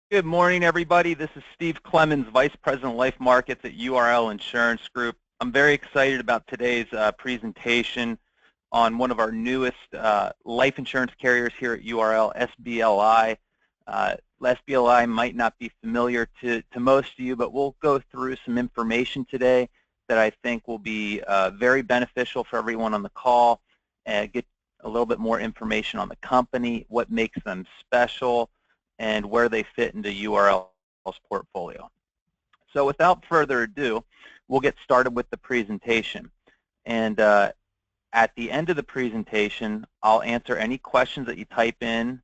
Good morning, everybody. This is Steve Clemens, Vice President Life Markets at URL Insurance Group. I'm very excited about today's presentation on one of our newest life insurance carriers here at URL, SBLI. SBLI might not be familiar to most of you, but we'll go through some information today that I think will be very beneficial for everyone on the call, and get a little bit more information on the company, what makes them special, and where they fit into URL's portfolio. So without further ado, we'll get started with the presentation. And at the end of the presentation, I'll answer any questions that you type in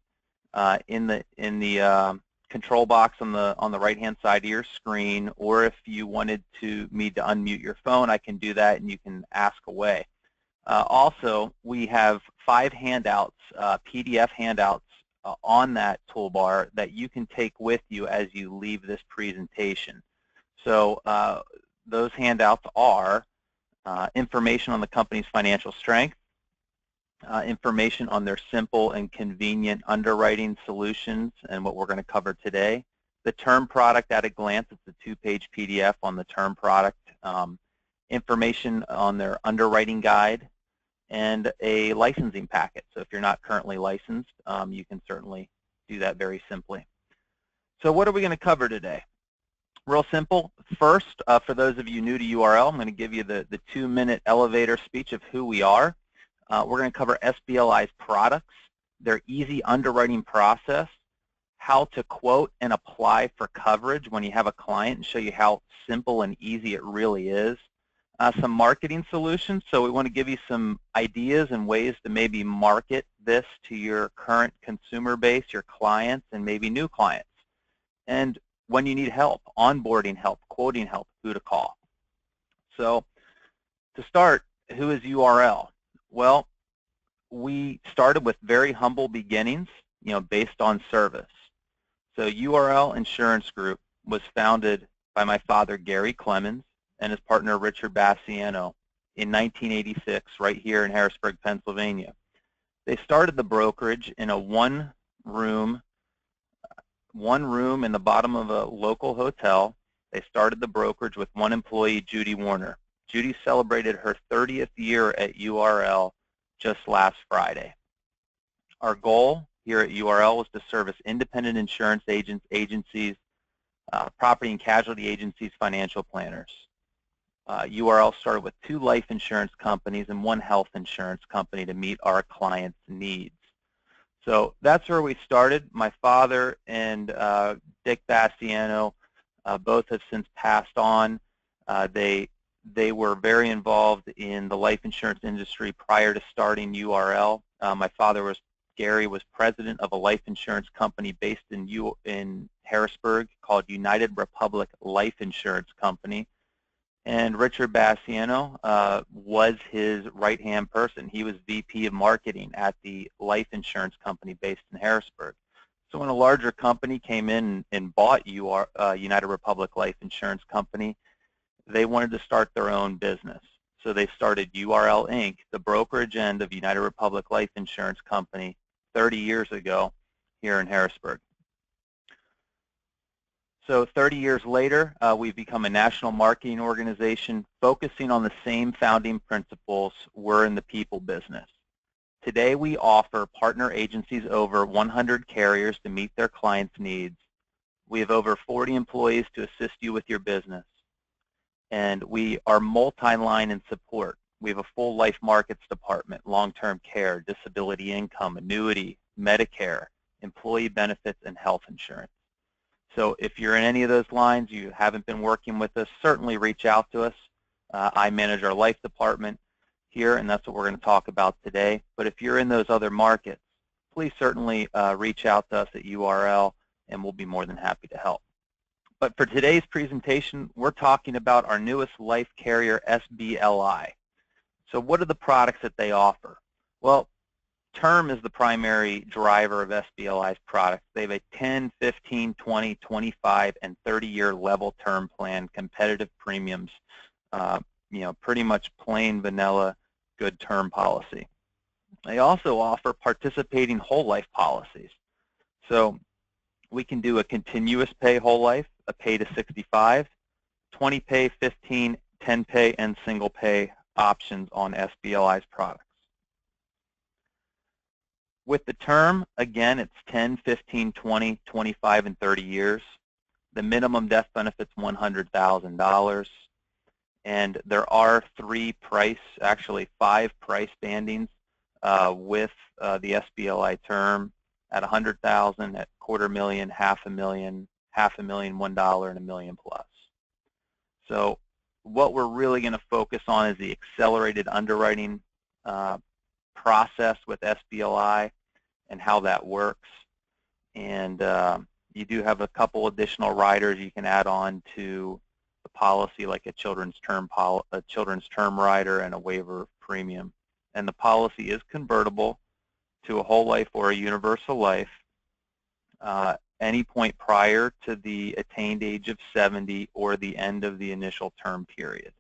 the control box on the right-hand side of your screen, or if you wanted me to unmute your phone, I can do that and you can ask away. Also, we have 5 handouts, PDF handouts, on that toolbar that you can take with you as you leave this presentation. So those handouts are information on the company's financial strength, information on their simple and convenient underwriting solutions and what we're going to cover today, the term product at a glance, it's a 2-page PDF on the term product, information on their underwriting guide, and a licensing packet. So if you're not currently licensed, you can certainly do that very simply. So what are we going to cover today? Real simple. First, for those of you new to URL, I'm going to give you the 2-minute elevator speech of who we are. We're going to cover SBLI's products, their easy underwriting process, how to quote and apply for coverage when you have a client, and show you how simple and easy it really is. Some marketing solutions, so we want to give you some ideas and ways to maybe market this to your current consumer base, your clients, and maybe new clients. And when you need help, onboarding help, quoting help, who to call. So to start, who is URL? Well, we started with very humble beginnings, based on service. So URL Insurance Group was founded by my father, Gary Clemens, and his partner, Richard Bassiano, in 1986, right here in Harrisburg, Pennsylvania. They started the brokerage in a one-room in the bottom of a local hotel. They started the brokerage with one employee, Judy Warner. Judy celebrated her 30th year at URL just last Friday. Our goal here at URL was to service independent insurance agencies, property and casualty agencies, financial planners. URL started with 2 life insurance companies and 1 health insurance company to meet our clients' needs. So that's where we started. My father and Dick Bassiano both have since passed on. They were very involved in the life insurance industry prior to starting URL. My father, Gary, was president of a life insurance company based in Harrisburg called United Republic Life Insurance Company. And Richard Bassiano was his right-hand person. He was VP of marketing at the life insurance company based in Harrisburg. So when a larger company came in and bought United Republic Life Insurance Company, they wanted to start their own business. So they started URL Inc., the brokerage end of United Republic Life Insurance Company, 30 years ago here in Harrisburg. So 30 years later, we've become a national marketing organization focusing on the same founding principles. We're in the people business. Today, we offer partner agencies over 100 carriers to meet their clients' needs. We have over 40 employees to assist you with your business. And we are multi-line in support. We have a full life markets department, long-term care, disability income, annuity, Medicare, employee benefits, and health insurance. So if you're in any of those lines, you haven't been working with us, certainly reach out to us. I manage our life department here, and that's what we're going to talk about today. But if you're in those other markets, please certainly reach out to us at URL, and we'll be more than happy to help. But for today's presentation, we're talking about our newest life carrier, SBLI. So what are the products that they offer? Well, term is the primary driver of SBLI's products. They have a 10, 15, 20, 25, and 30-year level term plan, competitive premiums, pretty much plain vanilla good term policy. They also offer participating whole life policies. So We can do a continuous pay whole life, a pay to 65, 20 pay, 15, 10 pay, and single pay options on SBLI's products. With the term, again, it's 10, 15, 20, 25, and 30 years. The minimum death benefit's $100,000. And there are actually five price bandings with the SBLI term at $100,000, at $250,000, $500,000, $500,000, $1, and $1 million plus. So what we're really going to focus on is the accelerated underwriting process with SBLI and how that works. And you do have a couple additional riders you can add on to the policy, like a children's term rider and a waiver of premium. And the policy is convertible to a whole life or a universal life any point prior to the attained age of 70 or the end of the initial term period.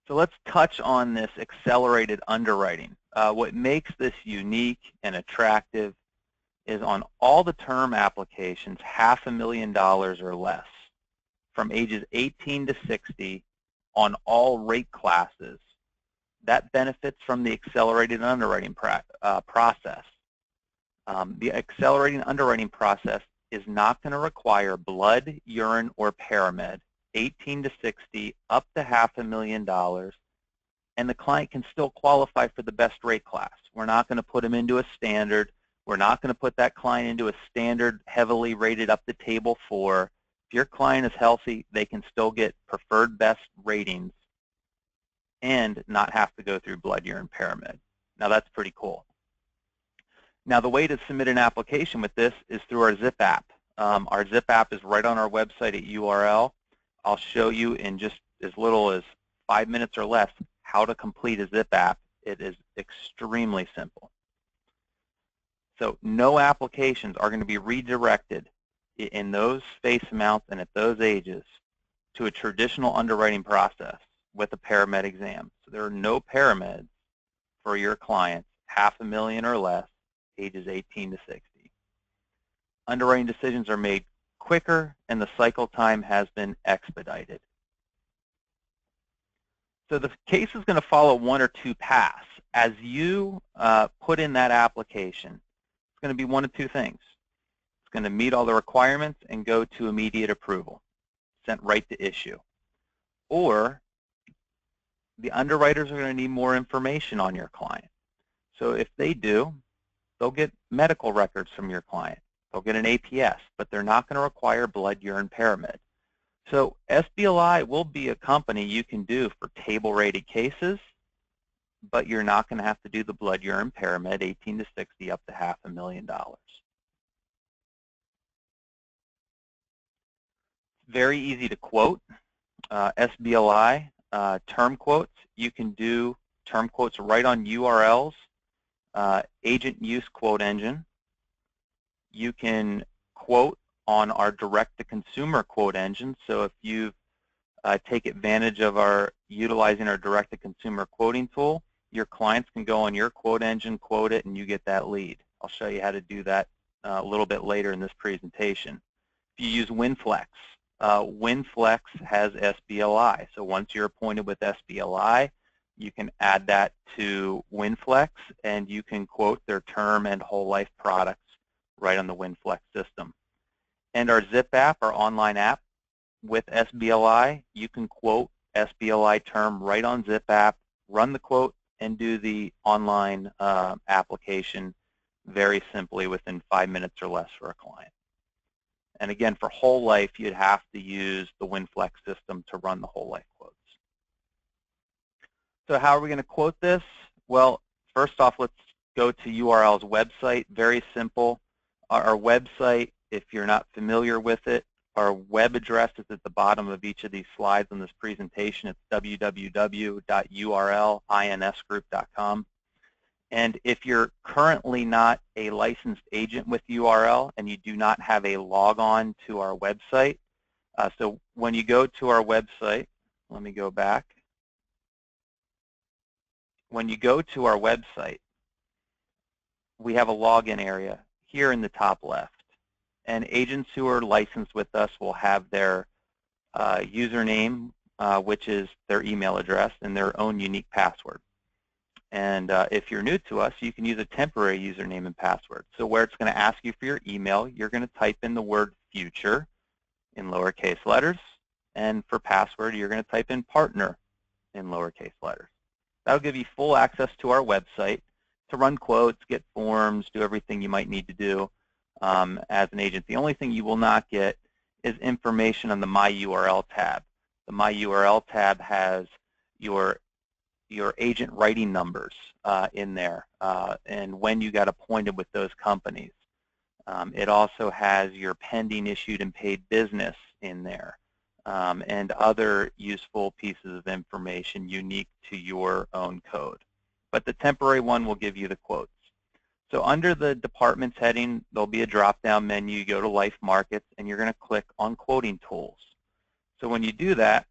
So let's touch on this accelerated underwriting. What makes this unique and attractive is on all the term applications, $500,000 or less, from ages 18 to 60 on all rate classes, that benefits from the accelerated underwriting process. The accelerating underwriting process is not going to require blood, urine, or paramed, 18 to 60, up to $500,000, and the client can still qualify for the best rate class. We're not going to put them into a standard. We're not going to put that client into a standard heavily rated up to table 4. If your client is healthy, they can still get preferred best ratings and not have to go through blood, urine, paramed. Now that's pretty cool. Now the way to submit an application with this is through our ZipApp. Our ZipApp is right on our website at URL. I'll show you in just as little as 5 minutes or less how to complete a ZipApp. It is extremely simple. So no applications are going to be redirected in those face amounts and at those ages to a traditional underwriting process with a paramed exam. So there are no parameds for your clients, $500,000 or less, ages 18 to 60. Underwriting decisions are made quicker, and the cycle time has been expedited. So the case is going to follow one or two paths. As you put in that application, it's going to be one of two things. It's going to meet all the requirements and go to immediate approval, sent right to issue. Or the underwriters are going to need more information on your client. So if they do, they'll get medical records from your client. They'll get an APS, but they're not going to require blood, urine, paramed. So SBLI will be a company you can do for table-rated cases, but you're not going to have to do the blood, urine, paramed, 18 to 60, up to $500,000. Very easy to quote. SBLI term quotes. You can do term quotes right on URLs. Agent use quote engine. You can quote on our direct-to-consumer quote engine. So if you take advantage of utilizing our direct-to-consumer quoting tool, your clients can go on your quote engine, quote it, and you get that lead. I'll show you how to do that a little bit later in this presentation. If you use WinFlex, WinFlex has SBLI. So once you're appointed with SBLI, you can add that to WinFlex, and you can quote their term and whole life products right on the WinFlex system. And our ZipApp, our online app with SBLI, you can quote SBLI term right on ZipApp, run the quote, and do the online application very simply within 5 minutes or less for a client. And again, for whole life, you'd have to use the WinFlex system to run the whole life quotes. So how are we going to quote this? Well, first off, let's go to URL's website. Very simple. Our website, if you're not familiar with it, our web address is at the bottom of each of these slides on this presentation. It's www.urlinsgroup.com. And if you're currently not a licensed agent with URL and you do not have a log-on to our website, so when you go to our website, let me go back. When you go to our website, we have a login area here in the top left. And agents who are licensed with us will have their username, which is their email address, and their own unique password. And if you're new to us, you can use a temporary username and password. So where it's going to ask you for your email, you're going to type in the word future in lowercase letters. And for password, you're going to type in partner in lowercase letters. That'll give you full access to our website to run quotes, get forms, do everything you might need to do as an agent. The only thing you will not get is information on the My URL tab. The My URL tab has your agent writing numbers in there and when you got appointed with those companies. It also has your pending, issued, and paid business in there and other useful pieces of information unique to your own code. But the temporary one will give you the quotes. So under the departments heading, there'll be a drop-down menu. You go to Life Markets, and you're going to click on Quoting Tools. So when you do that,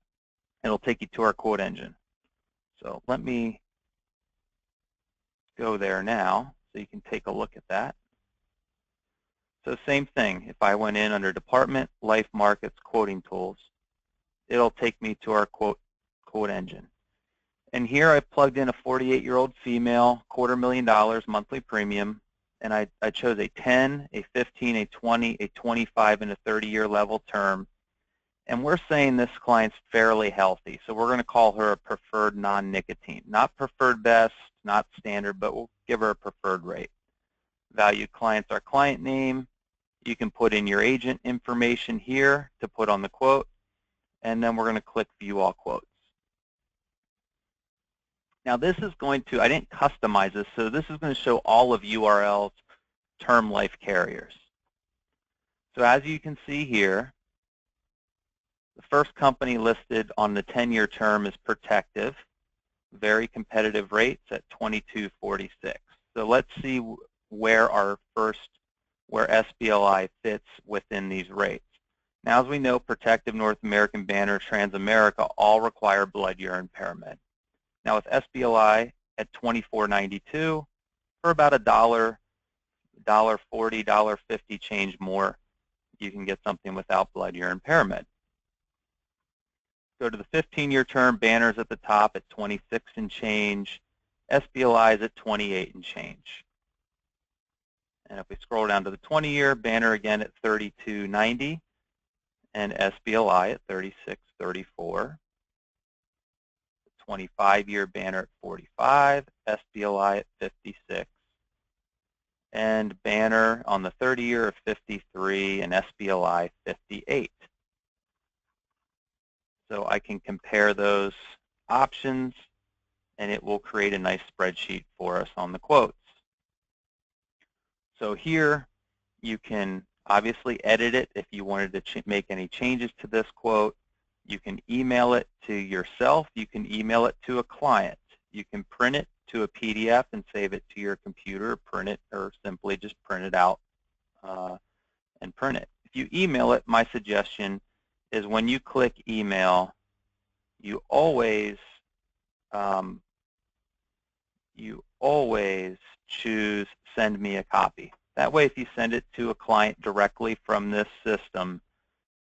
it'll take you to our quote engine. So let me go there now so you can take a look at that. So same thing. If I went in under Department, Life Markets, Quoting Tools, it'll take me to our quote engine. And here I plugged in a 48-year-old female, $250,000 monthly premium, and I chose a 10, a 15, a 20, a 25, and a 30-year level term. And we're saying this client's fairly healthy, so we're going to call her a preferred non-nicotine. Not preferred best, not standard, but we'll give her a preferred rate. Value client's our client name. You can put in your agent information here to put on the quote, and then we're going to click View All Quotes. Now this is going to, I didn't customize this, so this is going to show all of URL's term life carriers. So as you can see here, the first company listed on the 10-year term is Protective, very competitive rates at $22.46. So let's see where SBLI fits within these rates. Now, as we know, Protective, North American, Banner, Transamerica all require blood urine paramed. Now, with SBLI at $24.92, for about $1, $1.40, $1.50 change more, you can get something without blood urine paramed. Go to the 15-year term, Banner's at the top at 26 and change. SBLI is at 28 and change. And if we scroll down to the 20-year, Banner again at $32.90, and SBLI at $36.34. 25-year, Banner at 45, SBLI at 56, and Banner on the 30-year at 53, and SBLI 58. So I can compare those options, and it will create a nice spreadsheet for us on the quotes. So here you can obviously edit it if you wanted to make any changes to this quote. You can email it to yourself. You can email it to a client. You can print it to a PDF and save it to your computer, print it, or simply just print it out and print it. If you email it, my suggestion is when you click email, you always choose send me a copy. That way, if you send it to a client directly from this system,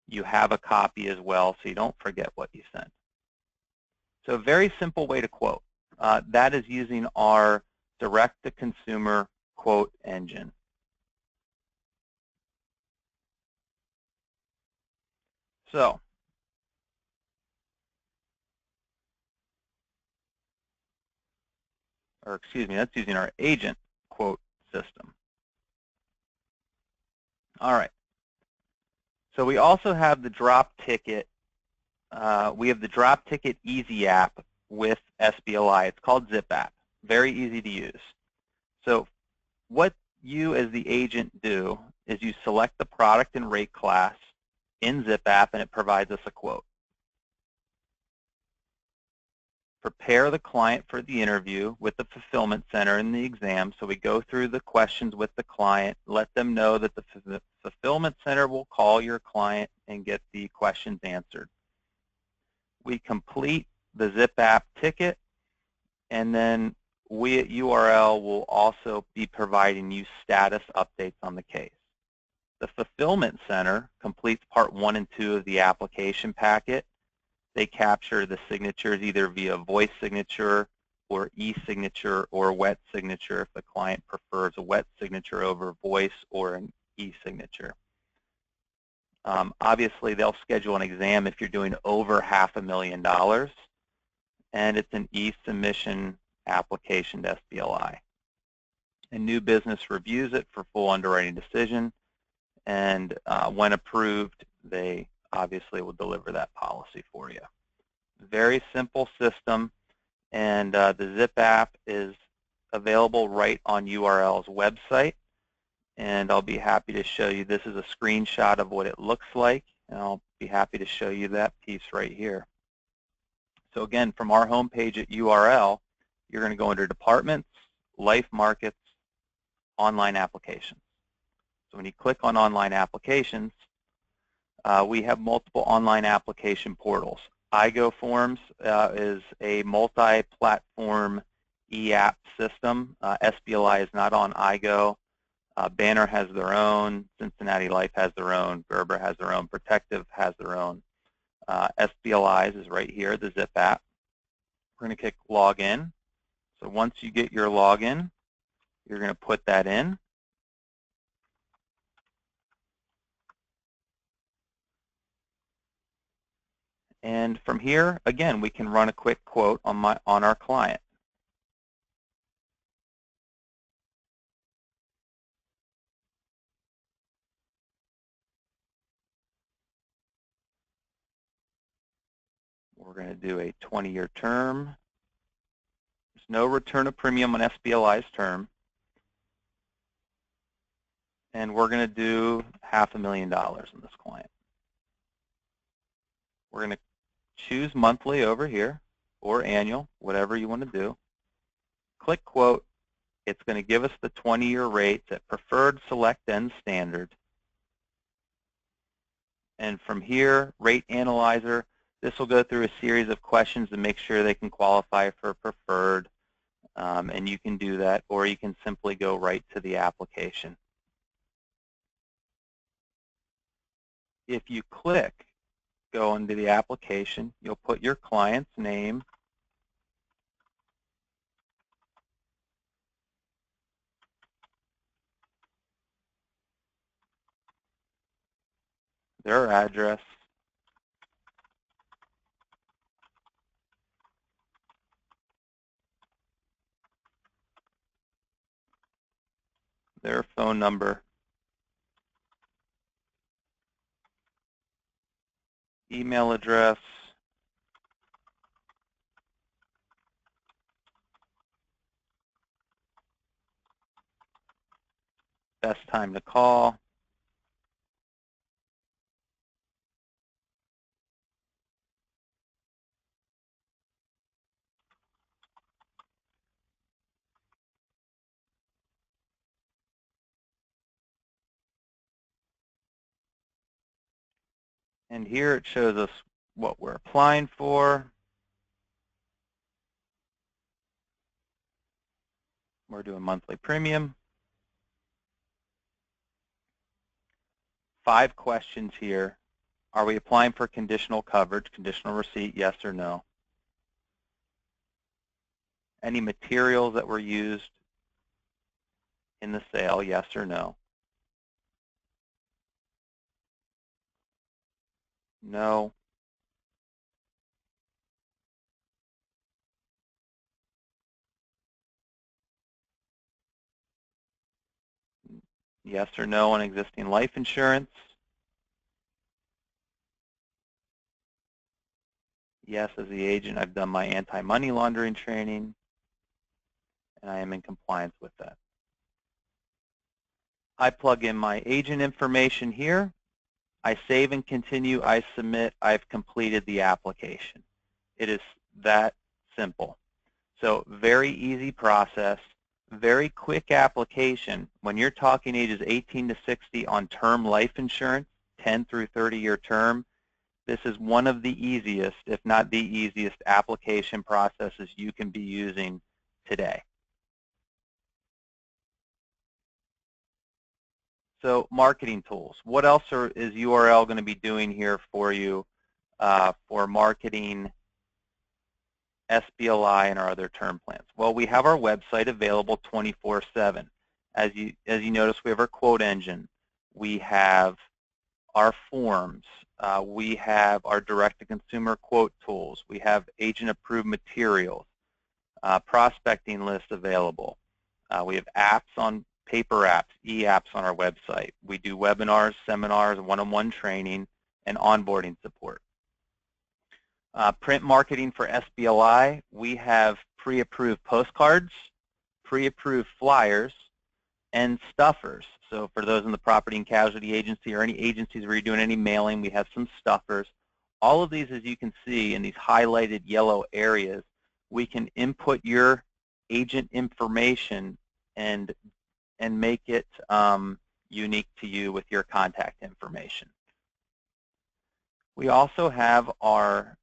you have a copy as well, so you don't forget what you sent. So a very simple way to quote. That is using our direct-to-consumer quote engine. So or excuse me, that's using our agent quote system. All right. So we also have the drop ticket. We have the drop ticket easy app with SBLI. It's called ZipApp. Very easy to use. So what you as the agent do is you select the product and rate class in ZipApp, and it provides us a quote. Prepare the client for the interview with the fulfillment center in the exam. So we go through the questions with the client, let them know that the fulfillment center will call your client and get the questions answered. We complete the ZipApp ticket, and then we at URL will also be providing you status updates on the case. The Fulfillment Center completes part 1 and 2 of the application packet. They capture the signatures either via voice signature or e-signature or wet signature if the client prefers a wet signature over voice or an e-signature. Obviously, they'll schedule an exam if you're doing over $500,000, and it's an e-submission application to SBLI. And new business reviews it for full underwriting decision, and when approved, they obviously will deliver that policy for you. Very simple system, and the ZipApp is available right on URL's website, and I'll be happy to show you. This is a screenshot of what it looks like, and I'll be happy to show you that piece right here. So again, from our homepage at URL, you're going to go under Departments, Life Markets, Online Applications. So when you click on Online Applications, we have multiple online application portals. IGO Forms is a multi-platform e-app system. SBLI is not on IGO. Banner has their own. Cincinnati Life has their own. Gerber has their own. Protective has their own. SBLI's is right here, the ZipApp. We're going to click Login. So once you get your login, you're going to put that in. And from here, again, we can run a quick quote on our client. We're going to do a 20-year term. There's no return of premium on SBLI's term. And we're going to do $500,000 on this client. We're going to choose monthly over here or annual, whatever you want to do. Click Quote. It's going to give us the 20-year rates at Preferred, Select, and Standard. And from here, Rate Analyzer, this will go through a series of questions to make sure they can qualify for Preferred. And you can do that, or you can simply go right to the application. If you click Go into the application, you'll put your client's name, their address, their phone number, email address, best time to call, and here it shows us what we're applying for. We're doing monthly premium. 5 questions here. Are we applying for conditional coverage, conditional receipt, yes or no? Any materials that were used in the sale, yes or no? No. Yes or no on existing life insurance? Yes, as the agent, I've done my anti-money laundering training, and I am in compliance with that. I plug in my agent information here. I save and continue. I submit. I've completed the application. It is that simple. So very easy process, very quick application. When you're talking ages 18 to 60 on term life insurance, 10 through 30-year term, this is one of the easiest, if not the easiest, application processes you can be using today. So marketing tools. What else is URL going to be doing here for you for marketing SBLI and our other term plans? Well, we have our website available 24/7. As you notice, we have our quote engine. We have our forms. We have our direct-to-consumer quote tools. We have agent-approved materials, prospecting list available. We have apps on paper apps, e-apps on our website. We do webinars, seminars, one-on-one training, and onboarding support. Print marketing for SBLI, we have pre-approved postcards, pre-approved flyers, and stuffers. So for those in the property and casualty agency or any agencies where you're doing any mailing, we have some stuffers. All of these, as you can see in these highlighted yellow areas, we can input your agent information and make it unique to you with your contact information. We also have our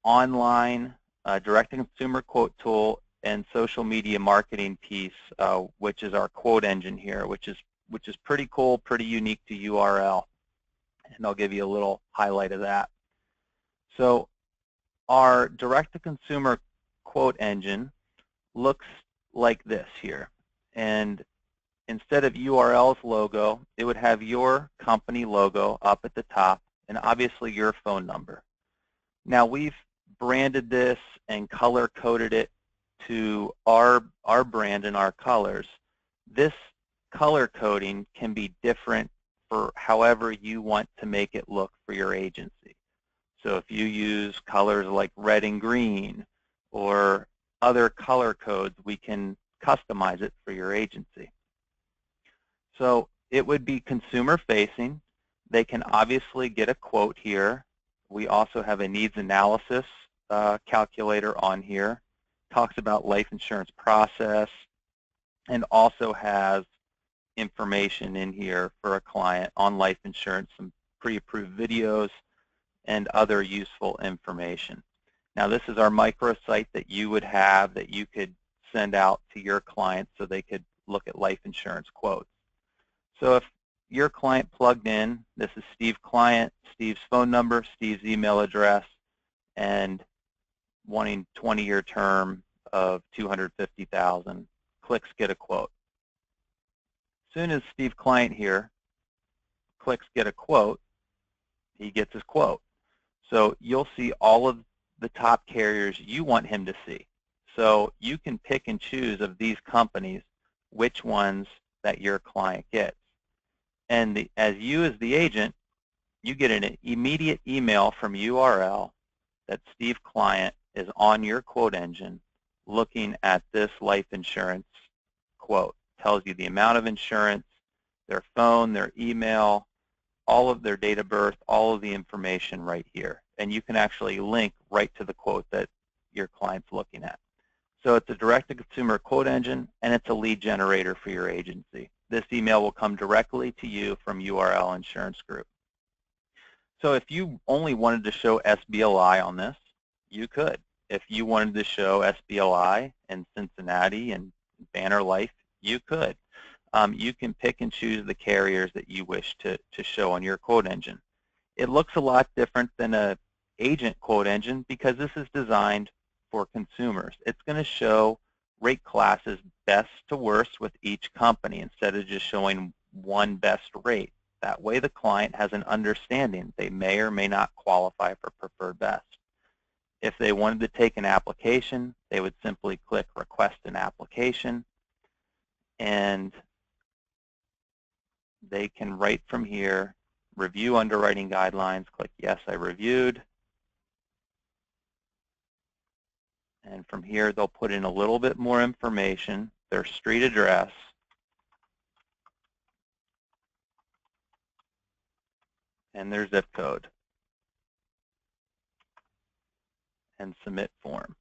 online direct-to-consumer quote tool and social media marketing piece, which is our quote engine here, which is pretty cool, pretty unique to URL. And I'll give you a little highlight of that. So our direct-to-consumer quote engine looks like this here. And instead of URL's logo, it would have your company logo up at the top and obviously your phone number. Now we've branded this and color-coded it to our brand and our colors. This color coding can be different for however you want to make it look for your agency. So if you use colors like red and green or other color codes, we can customize it for your agency. So it would be consumer-facing. They can obviously get a quote here. We also have a needs analysis calculator on here. Talks about life insurance process and also has information in here for a client on life insurance, some pre-approved videos and other useful information. Now this is our microsite that you would have that you could send out to your clients so they could look at life insurance quotes. So if your client plugged in, this is Steve client, Steve's phone number, Steve's email address, and wanting 20-year term of $250,000, clicks get a quote. As soon as Steve client here clicks get a quote, he gets his quote. So you'll see all of the top carriers you want him to see. So you can pick and choose of these companies which ones that your client gets. And as the agent, you get an immediate email from URL that Steve client is on your quote engine looking at this life insurance quote. Tells you the amount of insurance, their phone, their email, all of their date of birth, all of the information right here. And you can actually link right to the quote that your client's looking at. So it's a direct-to-consumer quote engine, and it's a lead generator for your agency. This email will come directly to you from URL Insurance Group. So if you only wanted to show SBLI on this, you could. If you wanted to show SBLI in Cincinnati and Banner Life, you could. You can pick and choose the carriers that you wish to show on your quote engine. It looks a lot different than an agent quote engine because this is designed for consumers. It's going to show rate classes best to worst with each company instead of just showing one best rate. That way the client has an understanding they may or may not qualify for preferred best. If they wanted to take an application, they would simply click request an application, and they can right from here review underwriting guidelines, click yes, I reviewed, and from here they'll put in a little bit more information, their street address, and their zip code, and submit form.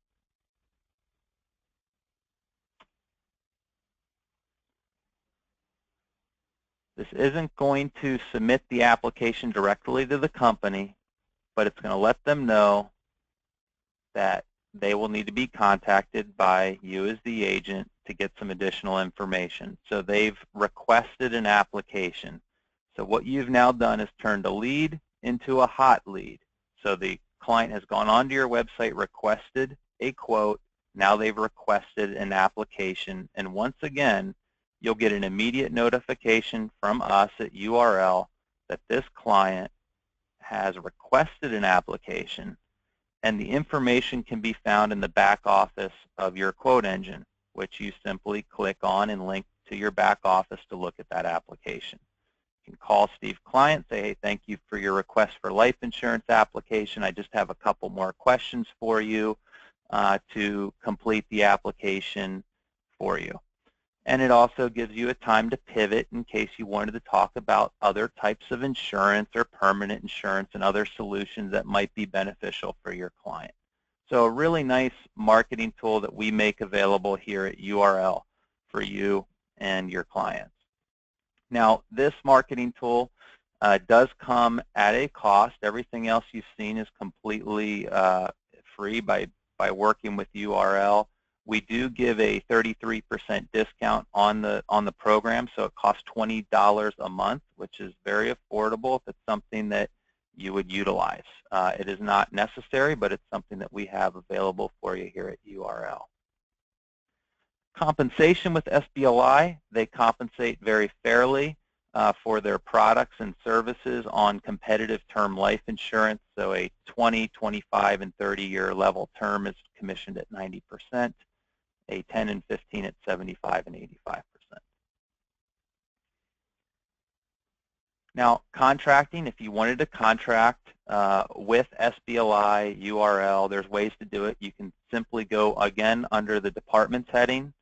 This isn't going to submit the application directly to the company, but it's going to let them know that they will need to be contacted by you as the agent to get some additional information. So they've requested an application. So what you've now done is turned a lead into a hot lead. So the client has gone onto your website, requested a quote. Now they've requested an application. And once again, you'll get an immediate notification from us at URL that this client has requested an application, and the information can be found in the back office of your quote engine, which you simply click on and link to your back office to look at that application. You can call Steve Client, say, hey, thank you for your request for life insurance application. I just have a couple more questions for you to complete the application for you. And it also gives you a time to pivot in case you wanted to talk about other types of insurance or permanent insurance and other solutions that might be beneficial for your client. So a really nice marketing tool that we make available here at URL for you and your clients. Now, this marketing tool does come at a cost. Everything else you've seen is completely free by working with URL. We do give a 33% discount on the program, so it costs $20 a month, which is very affordable if it's something that you would utilize. It is not necessary, but it's something that we have available for you here at URL. Compensation with SBLI, they compensate very fairly for their products and services on competitive term life insurance. So a 20, 25, and 30-year level term is commissioned at 90%. A 10 and 15 at 75 and 85%. Now, contracting, if you wanted to contract with SBLI, URL, there's ways to do it. You can simply go, again, under the Departments heading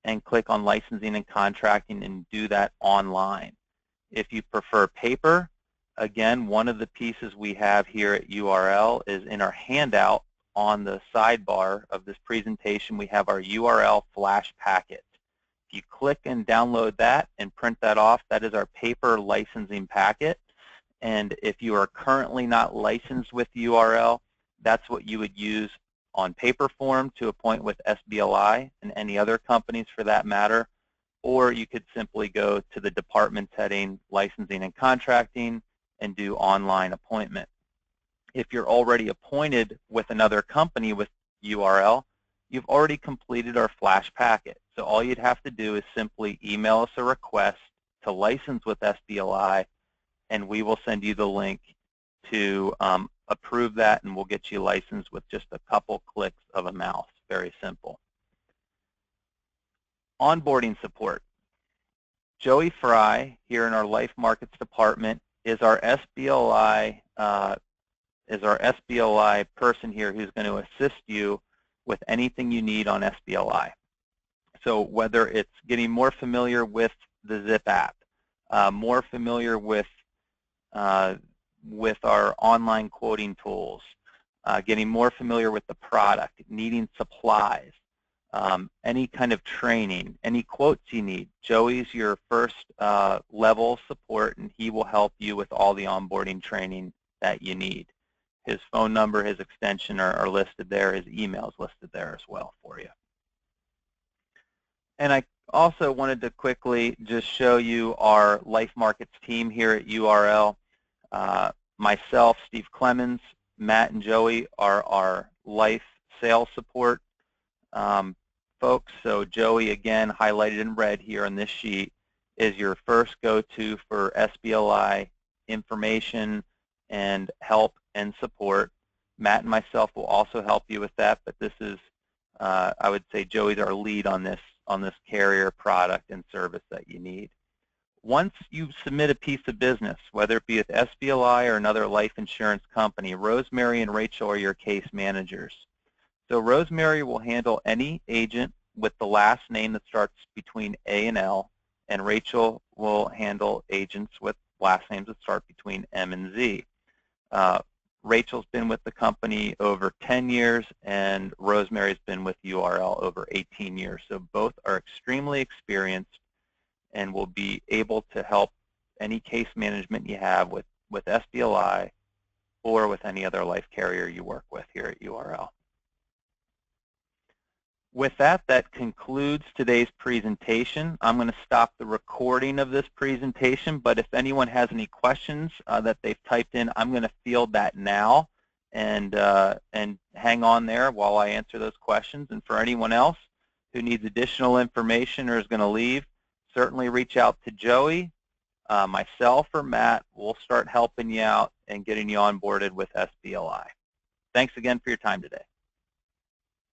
and click on Licensing and Contracting and do that online. If you prefer paper, again, one of the pieces we have here at URL is in our handout. On the sidebar of this presentation, we have our URL flash packet. If you click and download that and print that off, that is our paper licensing packet. And if you are currently not licensed with URL, that's what you would use on paper form to appoint with SBLI and any other companies for that matter. Or you could simply go to the department heading, Licensing and Contracting, and do online appointment. If you're already appointed with another company with URL, you've already completed our flash packet. So all you'd have to do is simply email us a request to license with SBLI, and we will send you the link to approve that, and we'll get you licensed with just a couple clicks of a mouse. Very simple. Onboarding support. Joey Fry here in our Life Markets Department is our SBLI person here who's going to assist you with anything you need on SBLI. So whether it's getting more familiar with the ZipApp, more familiar with our online quoting tools, getting more familiar with the product, needing supplies, any kind of training, any quotes you need. Joey's your first level support, and he will help you with all the onboarding training that you need. His phone number, his extension are listed there. His email is listed there as well for you. And I also wanted to quickly just show you our Life Markets team here at URL. Myself, Steve Clemens, Matt, and Joey are our life sales support folks. So Joey, again, highlighted in red here on this sheet, is your first go-to for SBLI information and help and support. Matt and myself will also help you with that, but this is, I would say, Joey's our lead on this carrier product and service that you need. Once you submit a piece of business, whether it be with SBLI or another life insurance company, Rosemary and Rachel are your case managers. So Rosemary will handle any agent with the last name that starts between A and L, and Rachel will handle agents with last names that start between M and Z. Rachel's been with the company over 10 years, and Rosemary's been with URL over 18 years. So both are extremely experienced and will be able to help any case management you have with SBLI or with any other life carrier you work with here at URL. With that, that concludes today's presentation. I'm going to stop the recording of this presentation, but if anyone has any questions that they've typed in, I'm going to field that now and hang on there while I answer those questions. And for anyone else who needs additional information or is going to leave, certainly reach out to Joey, myself, or Matt. We'll start helping you out and getting you onboarded with SBLI. Thanks again for your time today.